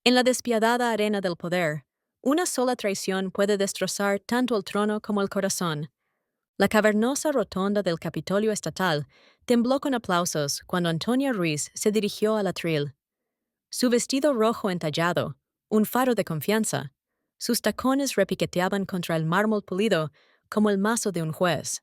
En la despiadada arena del poder, una sola traición puede destrozar tanto el trono como el corazón. La cavernosa rotonda del Capitolio Estatal tembló con aplausos cuando Antonia Ruiz se dirigió al atril. Su vestido rojo entallado, un faro de confianza, sus tacones repiqueteaban contra el mármol pulido como el mazo de un juez.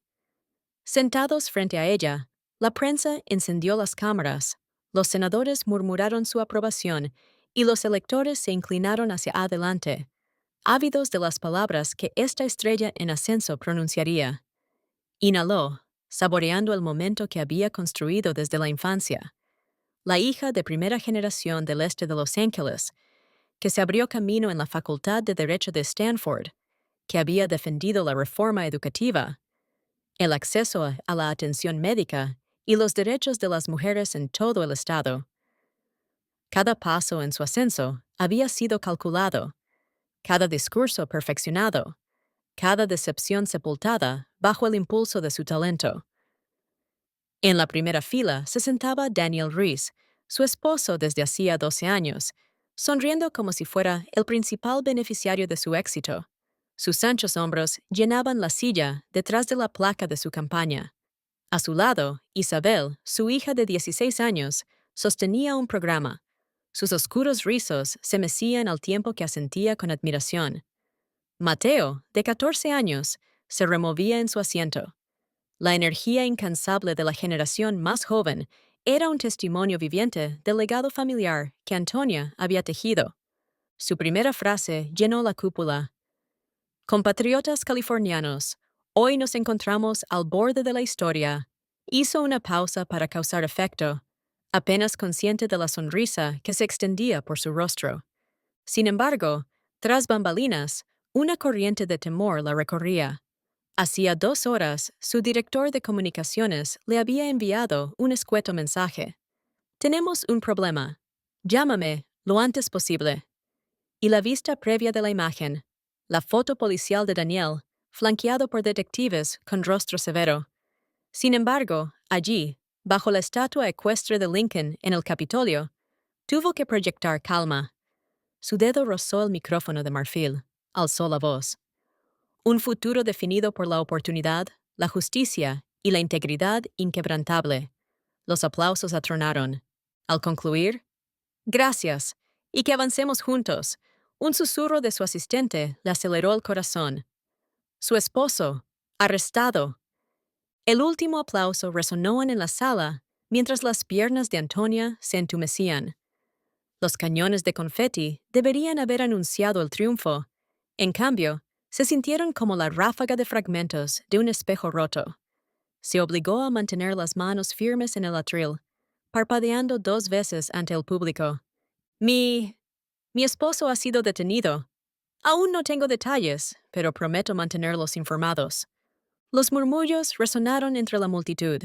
Sentados frente a ella, la prensa encendió las cámaras, los senadores murmuraron su aprobación y los electores se inclinaron hacia adelante, ávidos de las palabras que esta estrella en ascenso pronunciaría. Inhaló, saboreando el momento que había construido desde la infancia. La hija de primera generación del este de Los Ángeles, que se abrió camino en la Facultad de Derecho de Stanford, que había defendido la reforma educativa, el acceso a la atención médica y los derechos de las mujeres en todo el estado. Cada paso en su ascenso había sido calculado, cada discurso perfeccionado, cada decepción sepultada bajo el impulso de su talento. En la primera fila se sentaba Daniel Ruiz, su esposo desde hacía 12 años, sonriendo como si fuera el principal beneficiario de su éxito. Sus anchos hombros llenaban la silla detrás de la placa de su campaña. A su lado, Isabel, su hija de 16 años, sostenía un programa. Sus oscuros rizos se mecían al tiempo que asentía con admiración. Mateo, de 14 años, se removía en su asiento. La energía incansable de la generación más joven era un testimonio viviente del legado familiar que Antonia había tejido. Su primera frase llenó la cúpula. Compatriotas californianos, hoy nos encontramos al borde de la historia. Hizo una pausa para causar efecto, apenas consciente de la sonrisa que se extendía por su rostro. Sin embargo, tras bambalinas, una corriente de temor la recorría. Hacía 2 horas, su director de comunicaciones le había enviado un escueto mensaje. Tenemos un problema. Llámame lo antes posible. Y la vista previa de la imagen, la foto policial de Daniel, flanqueado por detectives con rostro severo. Sin embargo, allí, bajo la estatua ecuestre de Lincoln en el Capitolio, tuvo que proyectar calma. Su dedo rozó el micrófono de marfil, alzó la voz. Un futuro definido por la oportunidad, la justicia y la integridad inquebrantable. Los aplausos atronaron. Al concluir, «Gracias, y que avancemos juntos». Un susurro de su asistente le aceleró el corazón. Su esposo, arrestado. El último aplauso resonó en la sala mientras las piernas de Antonia se entumecían. Los cañones de confeti deberían haber anunciado el triunfo. En cambio, se sintieron como la ráfaga de fragmentos de un espejo roto. Se obligó a mantener las manos firmes en el atril, parpadeando 2 veces ante el público. Mi esposo ha sido detenido. Aún no tengo detalles, pero prometo mantenerlos informados. Los murmullos resonaron entre la multitud.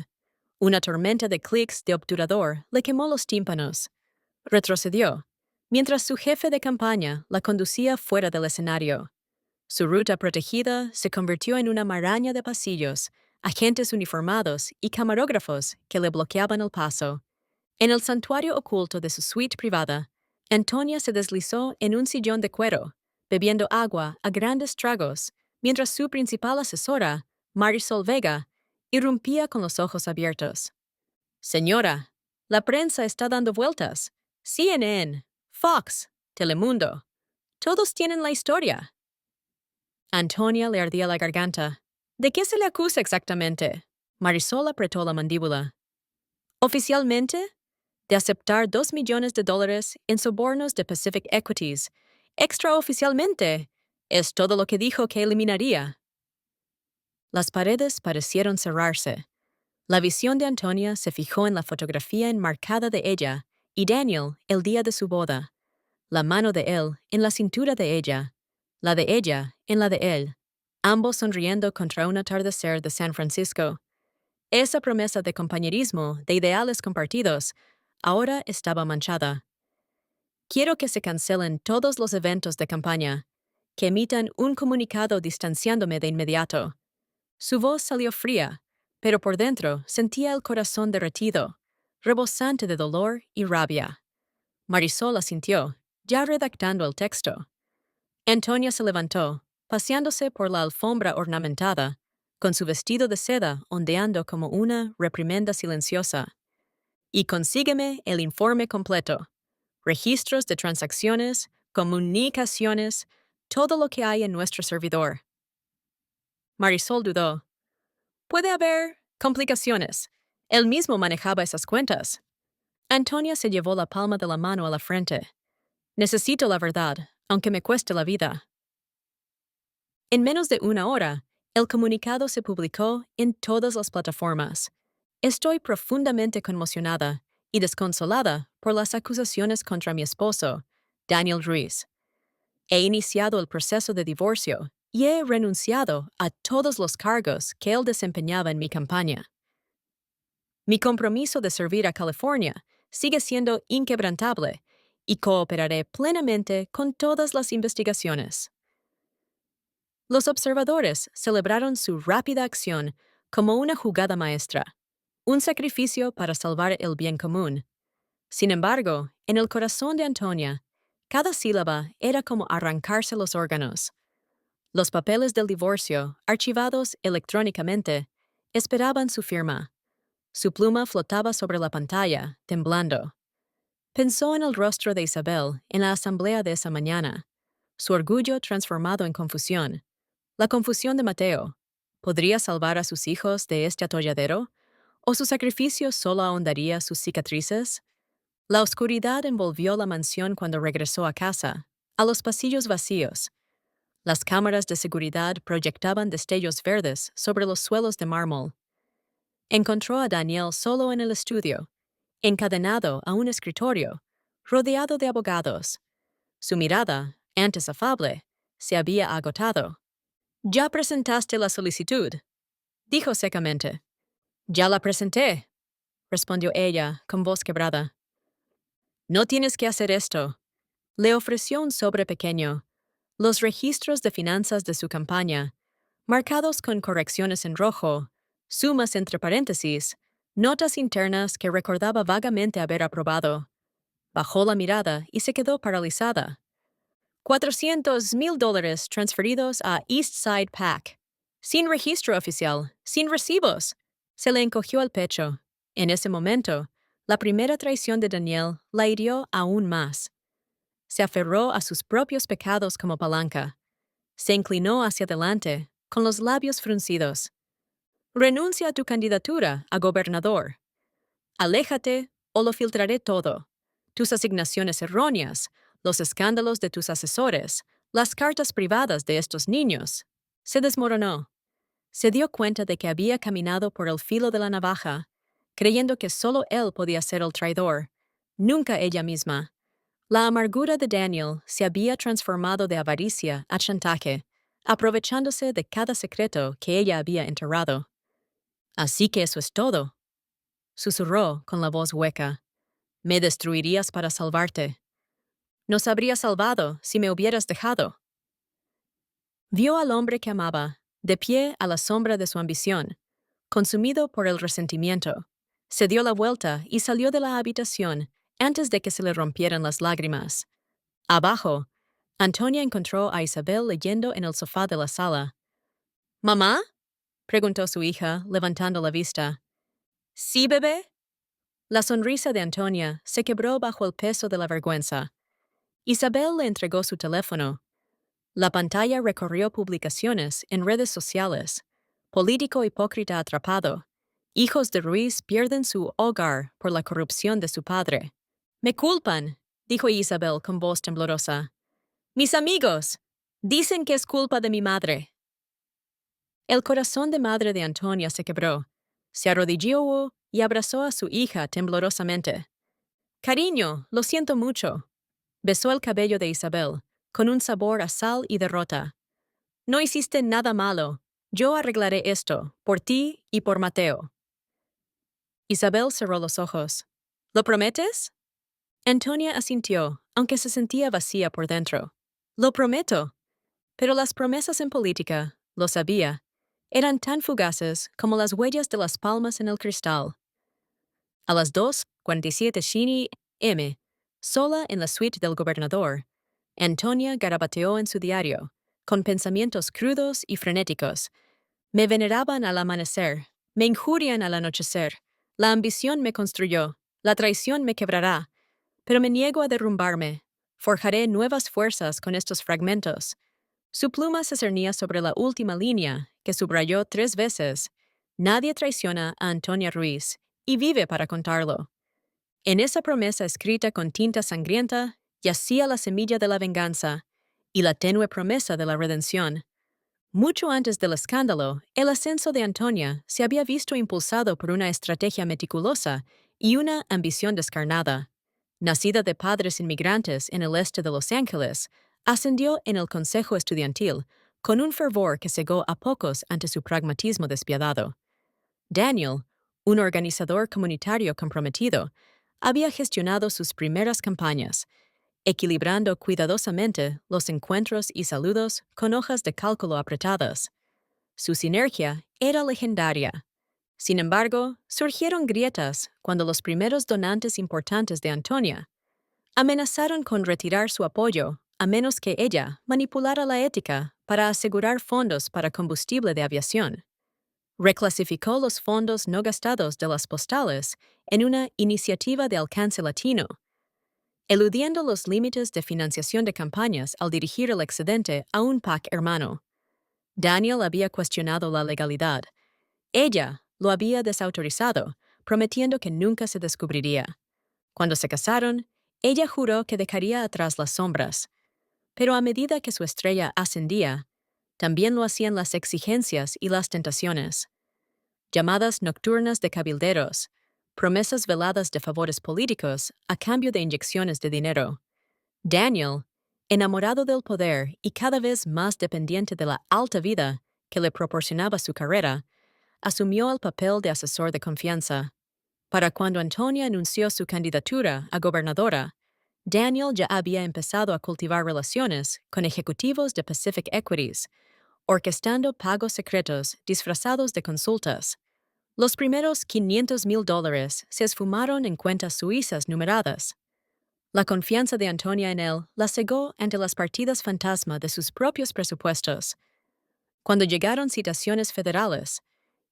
Una tormenta de clics de obturador le quemó los tímpanos. Retrocedió, mientras su jefe de campaña la conducía fuera del escenario. Su ruta protegida se convirtió en una maraña de pasillos, agentes uniformados y camarógrafos que le bloqueaban el paso. En el santuario oculto de su suite privada, Antonia se deslizó en un sillón de cuero, bebiendo agua a grandes tragos, mientras su principal asesora, Marisol Vega, irrumpía con los ojos abiertos. «Señora, la prensa está dando vueltas. CNN, Fox, Telemundo. Todos tienen la historia». Antonia le ardía la garganta. «¿De qué se le acusa exactamente?» Marisol apretó la mandíbula. «Oficialmente, de aceptar $2 millones en sobornos de Pacific Equities. Extraoficialmente, es todo lo que dijo que eliminaría». Las paredes parecieron cerrarse. La visión de Antonia se fijó en la fotografía enmarcada de ella y Daniel el día de su boda. La mano de él en la cintura de ella, la de ella en la de él, ambos sonriendo contra un atardecer de San Francisco. Esa promesa de compañerismo, de ideales compartidos, ahora estaba manchada. «Quiero que se cancelen todos los eventos de campaña, que emitan un comunicado distanciándome de inmediato». Su voz salió fría, pero por dentro sentía el corazón derretido, rebosante de dolor y rabia. Marisol asintió, ya redactando el texto. Antonia se levantó, paseándose por la alfombra ornamentada, con su vestido de seda ondeando como una reprimenda silenciosa. Y consígueme el informe completo. Registros de transacciones, comunicaciones, todo lo que hay en nuestro servidor. Marisol dudó. Puede haber complicaciones. Él mismo manejaba esas cuentas. Antonia se llevó la palma de la mano a la frente. Necesito la verdad, aunque me cueste la vida. En menos de una hora, el comunicado se publicó en todas las plataformas. Estoy profundamente conmocionada y desconsolada por las acusaciones contra mi esposo, Daniel Ruiz. He iniciado el proceso de divorcio y he renunciado a todos los cargos que él desempeñaba en mi campaña. Mi compromiso de servir a California sigue siendo inquebrantable y cooperaré plenamente con todas las investigaciones. Los observadores celebraron su rápida acción como una jugada maestra, un sacrificio para salvar el bien común. Sin embargo, en el corazón de Antonia, cada sílaba era como arrancarse los órganos. Los papeles del divorcio, archivados electrónicamente, esperaban su firma. Su pluma flotaba sobre la pantalla, temblando. Pensó en el rostro de Isabel en la asamblea de esa mañana, su orgullo transformado en confusión. La confusión de Mateo. ¿Podría salvar a sus hijos de este atolladero? ¿O su sacrificio solo ahondaría sus cicatrices? La oscuridad envolvió la mansión cuando regresó a casa, a los pasillos vacíos. Las cámaras de seguridad proyectaban destellos verdes sobre los suelos de mármol. Encontró a Daniel solo en el estudio, encadenado a un escritorio, rodeado de abogados. Su mirada, antes afable, se había agotado. «Ya presentaste la solicitud», dijo secamente. «Ya la presenté», respondió ella con voz quebrada. «No tienes que hacer esto». Le ofreció un sobre pequeño, los registros de finanzas de su campaña, marcados con correcciones en rojo, sumas entre paréntesis, notas internas que recordaba vagamente haber aprobado. Bajó la mirada y se quedó paralizada. $400,000 transferidos a East Side PAC. Sin registro oficial, sin recibos. Se le encogió el pecho. En ese momento, la primera traición de Daniel la hirió aún más. Se aferró a sus propios pecados como palanca. Se inclinó hacia adelante, con los labios fruncidos. «Renuncia a tu candidatura a gobernador. Aléjate o lo filtraré todo. Tus asignaciones erróneas, los escándalos de tus asesores, las cartas privadas de estos niños». Se desmoronó. Se dio cuenta de que había caminado por el filo de la navaja, creyendo que solo él podía ser el traidor, nunca ella misma. La amargura de Daniel se había transformado de avaricia a chantaje, aprovechándose de cada secreto que ella había enterrado. «Así que eso es todo», susurró con la voz hueca. «Me destruirías para salvarte. Nos habría salvado si me hubieras dejado». Vio al hombre que amaba, de pie a la sombra de su ambición, consumido por el resentimiento. Se dio la vuelta y salió de la habitación antes de que se le rompieran las lágrimas. Abajo, Antonia encontró a Isabel leyendo en el sofá de la sala. «¿Mamá?», preguntó su hija, levantando la vista. «¿Sí, bebé?». La sonrisa de Antonia se quebró bajo el peso de la vergüenza. Isabel le entregó su teléfono. La pantalla recorrió publicaciones en redes sociales. Político hipócrita atrapado. Hijos de Ruiz pierden su hogar por la corrupción de su padre. «Me culpan», dijo Isabel con voz temblorosa. «Mis amigos dicen que es culpa de mi madre». El corazón de madre de Antonia se quebró. Se arrodilló y abrazó a su hija temblorosamente. «Cariño, lo siento mucho». Besó el cabello de Isabel, con un sabor a sal y derrota. «No hiciste nada malo. Yo arreglaré esto, por ti y por Mateo». Isabel cerró los ojos. «¿Lo prometes?». Antonia asintió, aunque se sentía vacía por dentro. «Lo prometo». Pero las promesas en política, lo sabía, eran tan fugaces como las huellas de las palmas en el cristal. A las 2:47 Shinny M. Sola en la suite del gobernador, Antonia garabateó en su diario, con pensamientos crudos y frenéticos. Me veneraban al amanecer, me injurian al anochecer, la ambición me construyó, la traición me quebrará, pero me niego a derrumbarme, forjaré nuevas fuerzas con estos fragmentos. Su pluma se cernía sobre la última línea, que subrayó 3 veces. Nadie traiciona a Antonia Ruiz, y vive para contarlo. En esa promesa escrita con tinta sangrienta, yacía la semilla de la venganza y la tenue promesa de la redención. Mucho antes del escándalo, el ascenso de Antonia se había visto impulsado por una estrategia meticulosa y una ambición descarnada. Nacida de padres inmigrantes en el este de Los Ángeles, ascendió en el Consejo Estudiantil con un fervor que cegó a pocos ante su pragmatismo despiadado. Daniel, un organizador comunitario comprometido, había gestionado sus primeras campañas, equilibrando cuidadosamente los encuentros y saludos con hojas de cálculo apretadas. Su sinergia era legendaria. Sin embargo, surgieron grietas cuando los primeros donantes importantes de Antonia amenazaron con retirar su apoyo a menos que ella manipulara la ética para asegurar fondos para combustible de aviación. Reclasificó los fondos no gastados de las postales en una iniciativa de alcance latino, eludiendo los límites de financiación de campañas al dirigir el excedente a un PAC hermano. Daniel había cuestionado la legalidad. Ella lo había desautorizado, prometiendo que nunca se descubriría. Cuando se casaron, ella juró que dejaría atrás las sombras. Pero a medida que su estrella ascendía, también lo hacían las exigencias y las tentaciones. Llamadas nocturnas de cabilderos, promesas veladas de favores políticos a cambio de inyecciones de dinero. Daniel, enamorado del poder y cada vez más dependiente de la alta vida que le proporcionaba su carrera, asumió el papel de asesor de confianza. Para cuando Antonia anunció su candidatura a gobernadora, Daniel ya había empezado a cultivar relaciones con ejecutivos de Pacific Equities, orquestando pagos secretos disfrazados de consultas. Los primeros $500,000 se esfumaron en cuentas suizas numeradas. La confianza de Antonia en él la cegó ante las partidas fantasma de sus propios presupuestos. Cuando llegaron citaciones federales,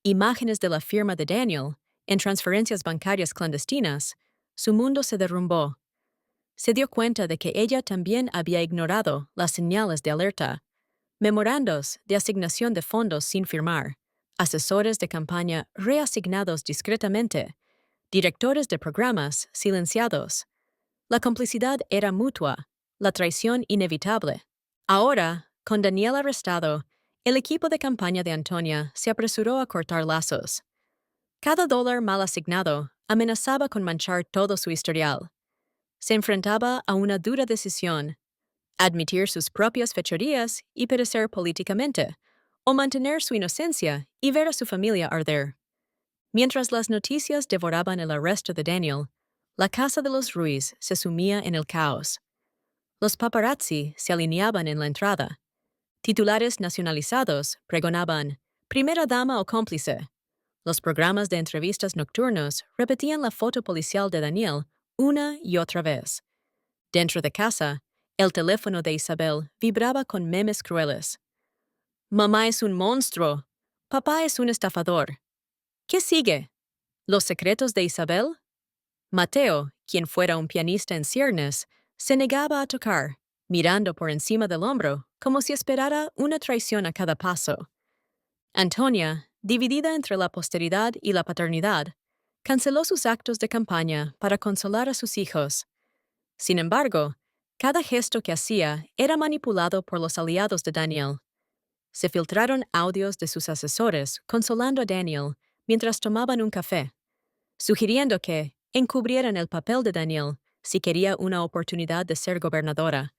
imágenes de la firma de Daniel en transferencias bancarias clandestinas, su mundo se derrumbó. Se dio cuenta de que ella también había ignorado las señales de alerta, memorandos de asignación de fondos sin firmar, asesores de campaña reasignados discretamente, directores de programas silenciados. La complicidad era mutua, la traición inevitable. Ahora, con Daniel arrestado, el equipo de campaña de Antonia se apresuró a cortar lazos. Cada dólar mal asignado amenazaba con manchar todo su historial. Se enfrentaba a una dura decisión: admitir sus propias fechorías y perecer políticamente, o mantener su inocencia y ver a su familia arder. Mientras las noticias devoraban el arresto de Daniel, la casa de los Ruiz se sumía en el caos. Los paparazzi se alineaban en la entrada. Titulares nacionalizados pregonaban «Primera dama o cómplice». Los programas de entrevistas nocturnos repetían la foto policial de Daniel una y otra vez. Dentro de casa, el teléfono de Isabel vibraba con memes crueles. «Mamá es un monstruo. Papá es un estafador». ¿Qué sigue? ¿Los secretos de Isabel? Mateo, quien fuera un pianista en ciernes, se negaba a tocar, mirando por encima del hombro como si esperara una traición a cada paso. Antonia, dividida entre la posteridad y la paternidad, canceló sus actos de campaña para consolar a sus hijos. Sin embargo, cada gesto que hacía era manipulado por los aliados de Daniel. Se filtraron audios de sus asesores consolando a Daniel mientras tomaban un café, sugiriendo que encubrieran el papel de Daniel si quería una oportunidad de ser gobernadora.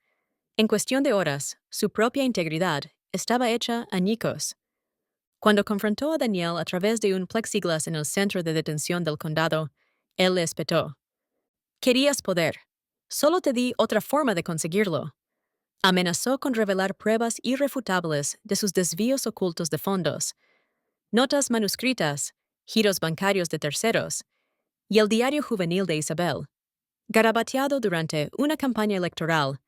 En cuestión de horas, su propia integridad estaba hecha añicos. Cuando confrontó a Daniel a través de un plexiglas en el centro de detención del condado, él le espetó. «Querías poder. Solo te di otra forma de conseguirlo». Amenazó con revelar pruebas irrefutables de sus desvíos ocultos de fondos, notas manuscritas, giros bancarios de terceros y el diario juvenil de Isabel. garabateado durante una campaña electoral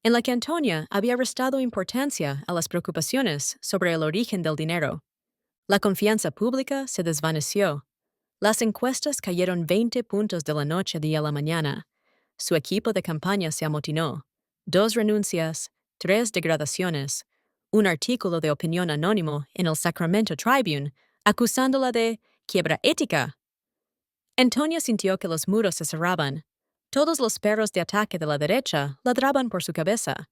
en la que Antonia había restado importancia a las preocupaciones sobre el origen del dinero. La confianza pública se desvaneció. Las encuestas cayeron 20 puntos de la noche a la mañana. Su equipo de campaña se amotinó. 2 renuncias, 3 degradaciones, un artículo de opinión anónimo en el Sacramento Tribune acusándola de quiebra ética. Antonia sintió que los muros se cerraban. Todos los perros de ataque de la derecha ladraban por su cabeza.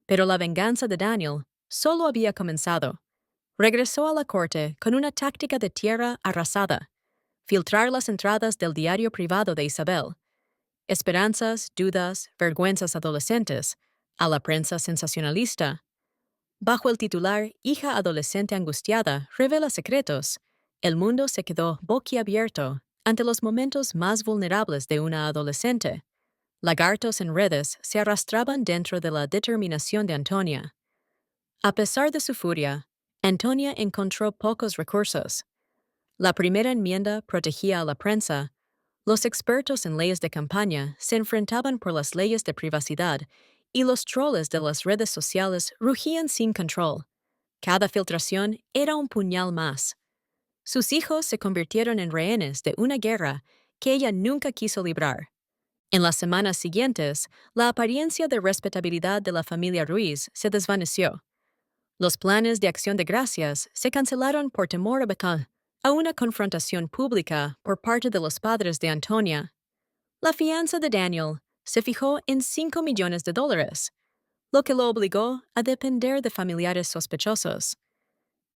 Pero la venganza de Daniel solo había comenzado. Regresó a la corte con una táctica de tierra arrasada: filtrar las entradas del diario privado de Isabel. Esperanzas, dudas, vergüenzas adolescentes, a la prensa sensacionalista. Bajo el titular Hija adolescente angustiada revela secretos, el mundo se quedó boquiabierto ante los momentos más vulnerables de una adolescente. Lagartos en redes se arrastraban dentro de la determinación de Antonia. A pesar de su furia, Antonia encontró pocos recursos. La primera enmienda protegía a la prensa. Los expertos en leyes de campaña se enfrentaban por las leyes de privacidad y los troles de las redes sociales rugían sin control. Cada filtración era un puñal más. Sus hijos se convirtieron en rehenes de una guerra que ella nunca quiso librar. En las semanas siguientes, la apariencia de respetabilidad de la familia Ruiz se desvaneció. Los planes de acción de gracias se cancelaron por temor a una confrontación pública por parte de los padres de Antonia. La fianza de Daniel se fijó en $5 millones, lo que lo obligó a depender de familiares sospechosos.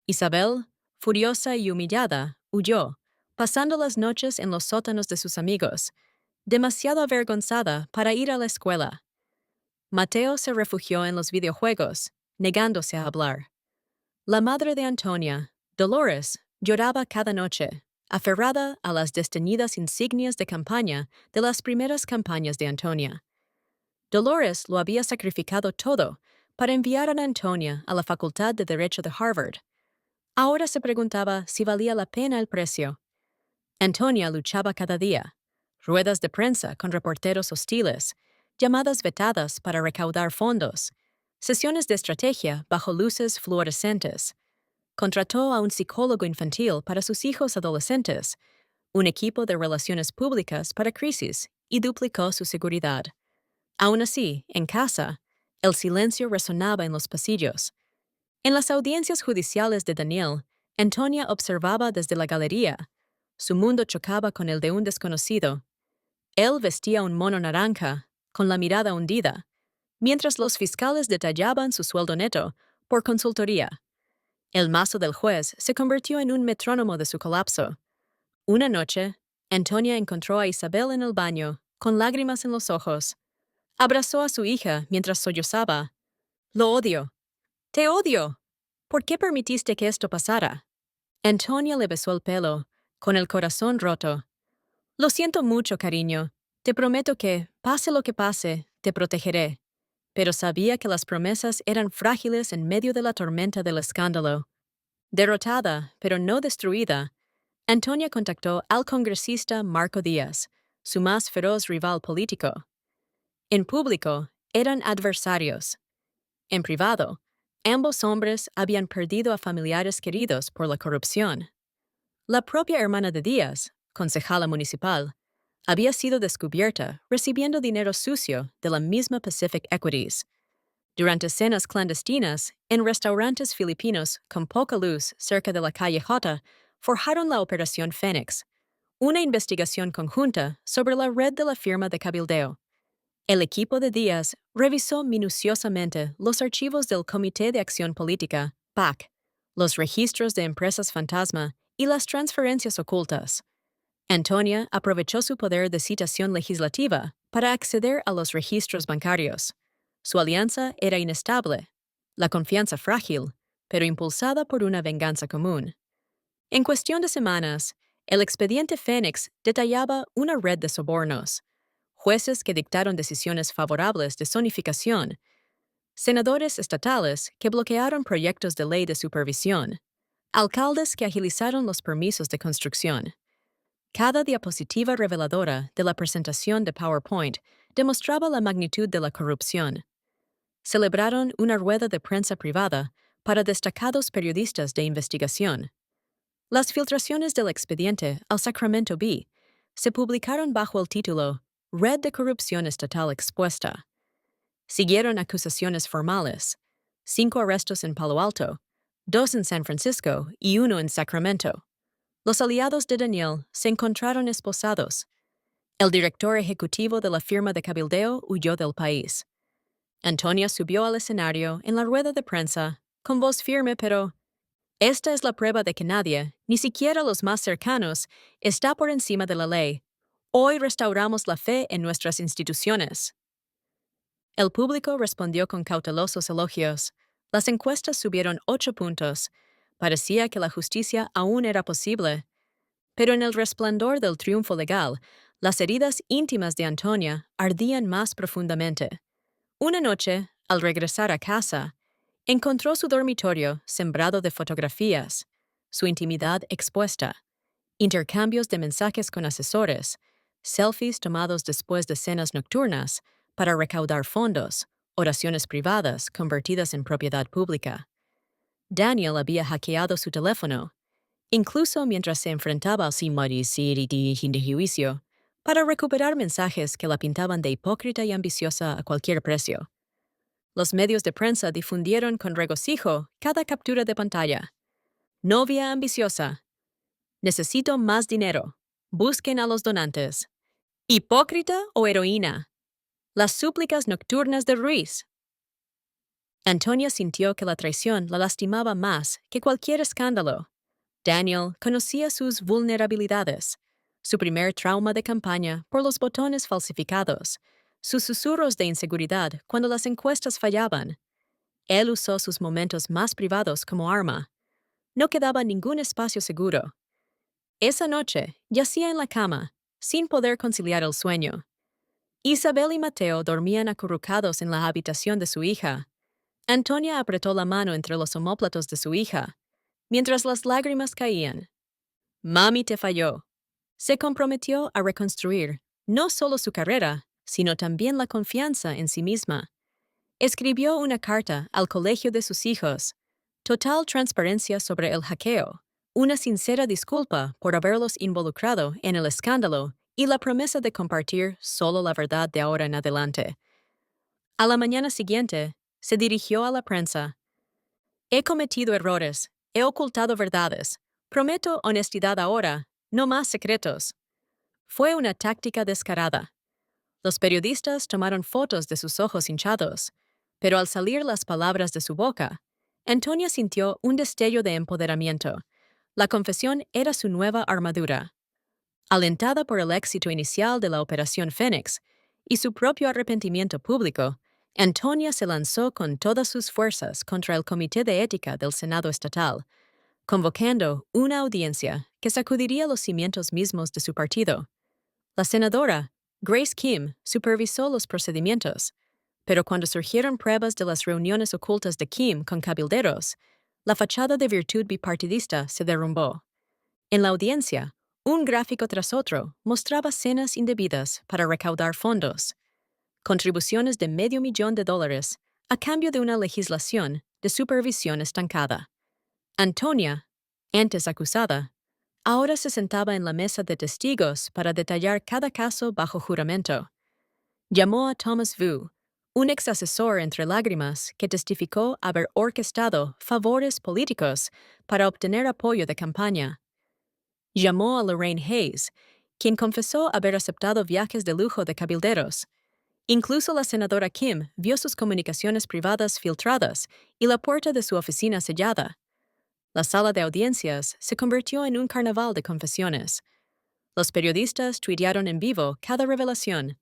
Isabel, furiosa y humillada, huyó, pasando las noches en los sótanos de sus amigos, demasiado avergonzada para ir a la escuela. Mateo se refugió en los videojuegos, negándose a hablar. La madre de Antonia, Dolores, lloraba cada noche, aferrada a las desteñidas insignias de campaña de las primeras campañas de Antonia. Dolores lo había sacrificado todo para enviar a Antonia a la Facultad de Derecho de Harvard. Ahora se preguntaba si valía la pena el precio. Antonia luchaba cada día. Ruedas de prensa con reporteros hostiles, llamadas vetadas para recaudar fondos, sesiones de estrategia bajo luces fluorescentes. Contrató a un psicólogo infantil para sus hijos adolescentes, un equipo de relaciones públicas para crisis y duplicó su seguridad. Aún así, en casa, el silencio resonaba en los pasillos. En las audiencias judiciales de Daniel, Antonia observaba desde la galería. Su mundo chocaba con el de un desconocido. Él vestía un mono naranja, con la mirada hundida, mientras los fiscales detallaban su sueldo neto por consultoría. El mazo del juez se convirtió en un metrónomo de su colapso. Una noche, Antonia encontró a Isabel en el baño, con lágrimas en los ojos. Abrazó a su hija mientras sollozaba. «Lo odio. ¡Te odio! ¿Por qué permitiste que esto pasara?» Antonia le besó el pelo, con el corazón roto. «Lo siento mucho, cariño. Te prometo que, pase lo que pase, te protegeré». Pero sabía que las promesas eran frágiles en medio de la tormenta del escándalo. Derrotada, pero no destruida, Antonia contactó al congresista Marco Díaz, su más feroz rival político. En público, eran adversarios. En privado, ambos hombres habían perdido a familiares queridos por la corrupción. La propia hermana de Díaz, concejala municipal, había sido descubierta recibiendo dinero sucio de la misma Pacific Equities. Durante cenas clandestinas en restaurantes filipinos con poca luz cerca de la calle J, forjaron la Operación Fénix, una investigación conjunta sobre la red de la firma de cabildeo. El equipo de Díaz revisó minuciosamente los archivos del Comité de Acción Política, PAC, los registros de empresas fantasma y las transferencias ocultas. Antonia aprovechó su poder de citación legislativa para acceder a los registros bancarios. Su alianza era inestable, la confianza frágil, pero impulsada por una venganza común. En cuestión de semanas, el expediente Fénix detallaba una red de sobornos, jueces que dictaron decisiones favorables de zonificación, senadores estatales que bloquearon proyectos de ley de supervisión, alcaldes que agilizaron los permisos de construcción. Cada diapositiva reveladora de la presentación de PowerPoint demostraba la magnitud de la corrupción. Celebraron una rueda de prensa privada para destacados periodistas de investigación. Las filtraciones del expediente al Sacramento Bee se publicaron bajo el título Red de Corrupción Estatal Expuesta. Siguieron acusaciones formales, 5 arrestos en Palo Alto, 2 en San Francisco y 1 en Sacramento. Los aliados de Daniel se encontraron esposados. El director ejecutivo de la firma de cabildeo huyó del país. Antonia subió al escenario en la rueda de prensa, con voz firme, pero esta es la prueba de que nadie, ni siquiera los más cercanos, está por encima de la ley. Hoy restauramos la fe en nuestras instituciones. El público respondió con cautelosos elogios. Las encuestas subieron 8 puntos. Parecía que la justicia aún era posible. Pero en el resplandor del triunfo legal, las heridas íntimas de Antonia ardían más profundamente. Una noche, al regresar a casa, encontró su dormitorio sembrado de fotografías, su intimidad expuesta, intercambios de mensajes con asesores, selfies tomados después de cenas nocturnas para recaudar fondos, oraciones privadas convertidas en propiedad pública. Daniel había hackeado su teléfono, incluso mientras se enfrentaba al juicio, para recuperar mensajes que la pintaban de hipócrita y ambiciosa a cualquier precio. Los medios de prensa difundieron con regocijo cada captura de pantalla. Novia ambiciosa. Necesito más dinero. Busquen a los donantes. ¿Hipócrita o heroína? Las súplicas nocturnas de Ruiz. Antonia sintió que la traición la lastimaba más que cualquier escándalo. Daniel conocía sus vulnerabilidades, su primer trauma de campaña por los botones falsificados, sus susurros de inseguridad cuando las encuestas fallaban. Él usó sus momentos más privados como arma. No quedaba ningún espacio seguro. Esa noche, yacía en la cama, sin poder conciliar el sueño. Isabel y Mateo dormían acurrucados en la habitación de su hija. Antonia apretó la mano entre los omóplatos de su hija, mientras las lágrimas caían. Mami te falló. Se comprometió a reconstruir no solo su carrera, sino también la confianza en sí misma. Escribió una carta al colegio de sus hijos, total transparencia sobre el hackeo, una sincera disculpa por haberlos involucrado en el escándalo y la promesa de compartir solo la verdad de ahora en adelante. A la mañana siguiente, se dirigió a la prensa. He cometido errores, he ocultado verdades. Prometo honestidad ahora, no más secretos. Fue una táctica descarada. Los periodistas tomaron fotos de sus ojos hinchados, pero al salir las palabras de su boca, Antonia sintió un destello de empoderamiento. La confesión era su nueva armadura. Alentada por el éxito inicial de la Operación Fénix y su propio arrepentimiento público, Antonia se lanzó con todas sus fuerzas contra el Comité de Ética del Senado Estatal, convocando una audiencia que sacudiría los cimientos mismos de su partido. La senadora, Grace Kim, supervisó los procedimientos, pero cuando surgieron pruebas de las reuniones ocultas de Kim con cabilderos, la fachada de virtud bipartidista se derrumbó. En la audiencia, un gráfico tras otro mostraba cenas indebidas para recaudar fondos, contribuciones de $500,000 a cambio de una legislación de supervisión estancada. Antonia, antes acusada, ahora se sentaba en la mesa de testigos para detallar cada caso bajo juramento. Llamó a Thomas Vu, un ex asesor entre lágrimas que testificó haber orquestado favores políticos para obtener apoyo de campaña. Llamó a Lorraine Hayes, quien confesó haber aceptado viajes de lujo de cabilderos. Incluso la senadora Kim vio sus comunicaciones privadas filtradas y la puerta de su oficina sellada. La sala de audiencias se convirtió en un carnaval de confesiones. Los periodistas tuitearon en vivo cada revelación.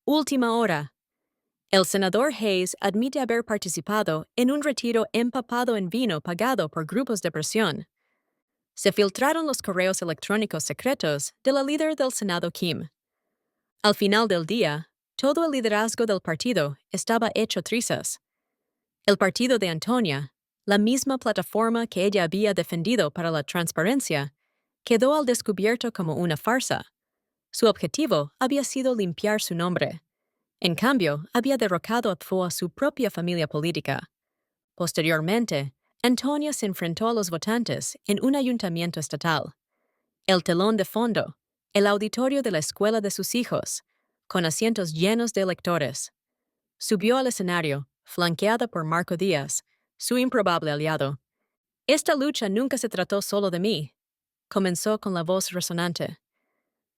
Última hora. El senador Hayes admite haber participado en un retiro empapado en vino pagado por grupos de presión. Se filtraron los correos electrónicos secretos de la líder del Senado Kim. Al final del día, todo el liderazgo del partido estaba hecho trizas. El partido de Antonia, la misma plataforma que ella había defendido para la transparencia, quedó al descubierto como una farsa. Su objetivo había sido limpiar su nombre. En cambio, había derrocado a su propia familia política. Posteriormente, Antonia se enfrentó a los votantes en un ayuntamiento estatal. El telón de fondo, el auditorio de la escuela de sus hijos, con asientos llenos de electores. Subió al escenario, flanqueada por Marco Díaz, su improbable aliado. Esta lucha nunca se trató solo de mí, comenzó con la voz resonante.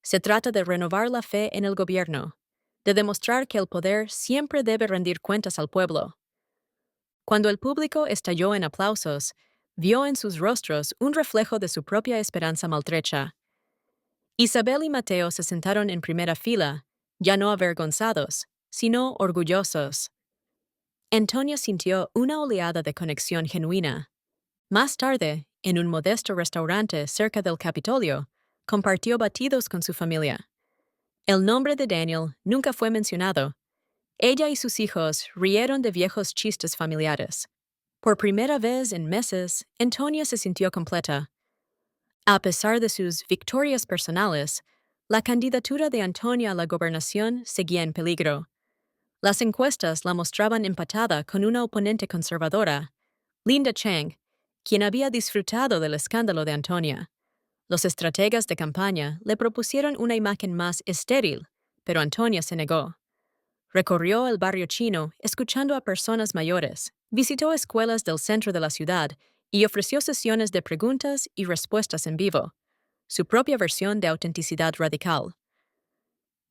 Se trata de renovar la fe en el gobierno, de demostrar que el poder siempre debe rendir cuentas al pueblo. Cuando el público estalló en aplausos, vio en sus rostros un reflejo de su propia esperanza maltrecha. Isabel y Mateo se sentaron en primera fila, ya no avergonzados, sino orgullosos. Antonia sintió una oleada de conexión genuina. Más tarde, en un modesto restaurante cerca del Capitolio, compartió batidos con su familia. El nombre de Daniel nunca fue mencionado. Ella y sus hijos rieron de viejos chistes familiares. Por primera vez en meses, Antonia se sintió completa. A pesar de sus victorias personales, la candidatura de Antonia a la gobernación seguía en peligro. Las encuestas la mostraban empatada con una oponente conservadora, Linda Chang, quien había disfrutado del escándalo de Antonia. Los estrategas de campaña le propusieron una imagen más estéril, pero Antonia se negó. Recorrió el barrio chino escuchando a personas mayores, visitó escuelas del centro de la ciudad y ofreció sesiones de preguntas y respuestas en vivo, su propia versión de autenticidad radical.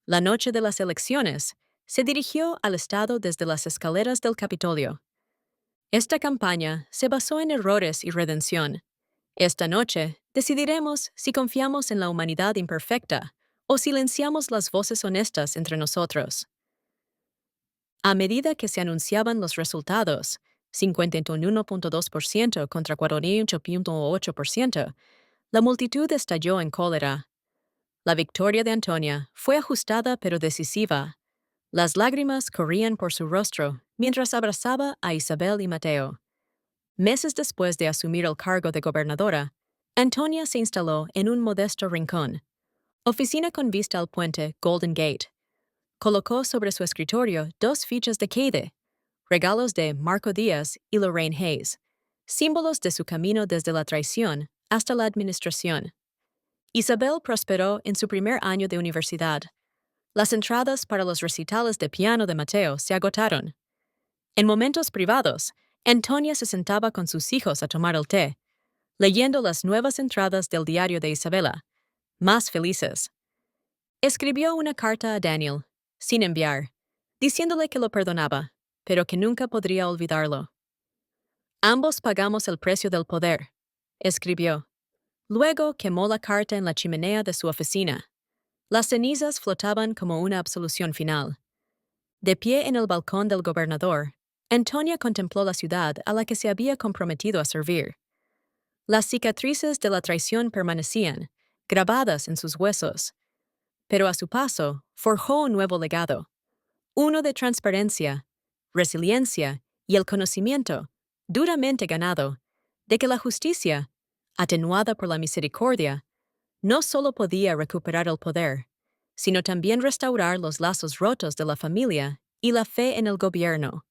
La noche de las elecciones, se dirigió al Estado desde las escaleras del Capitolio. Esta campaña se basó en errores y redención. Esta noche decidiremos si confiamos en la humanidad imperfecta o silenciamos las voces honestas entre nosotros. A medida que se anunciaban los resultados, 51.2% contra 48.8%, la multitud estalló en cólera. La victoria de Antonia fue ajustada pero decisiva. Las lágrimas corrían por su rostro mientras abrazaba a Isabel y Mateo. Meses después de asumir el cargo de gobernadora, Antonia se instaló en un modesto rincón, oficina con vista al puente Golden Gate. Colocó sobre su escritorio 2 fichas de Quede, regalos de Marco Díaz y Lorraine Hayes, símbolos de su camino desde la traición hasta la administración. Isabel prosperó en su primer año de universidad. Las entradas para los recitales de piano de Mateo se agotaron. En momentos privados, Antonia se sentaba con sus hijos a tomar el té, leyendo las nuevas entradas del diario de Isabela, más felices. Escribió una carta a Daniel, sin enviar, diciéndole que lo perdonaba, pero que nunca podría olvidarlo. Ambos pagamos el precio del poder, escribió. Luego quemó la carta en la chimenea de su oficina. Las cenizas flotaban como una absolución final. De pie en el balcón del gobernador, Antonia contempló la ciudad a la que se había comprometido a servir. Las cicatrices de la traición permanecían, grabadas en sus huesos. Pero a su paso, forjó un nuevo legado, uno de transparencia, resiliencia y el conocimiento, duramente ganado, de que la justicia, atenuada por la misericordia, no solo podía recuperar el poder, sino también restaurar los lazos rotos de la familia y la fe en el gobierno.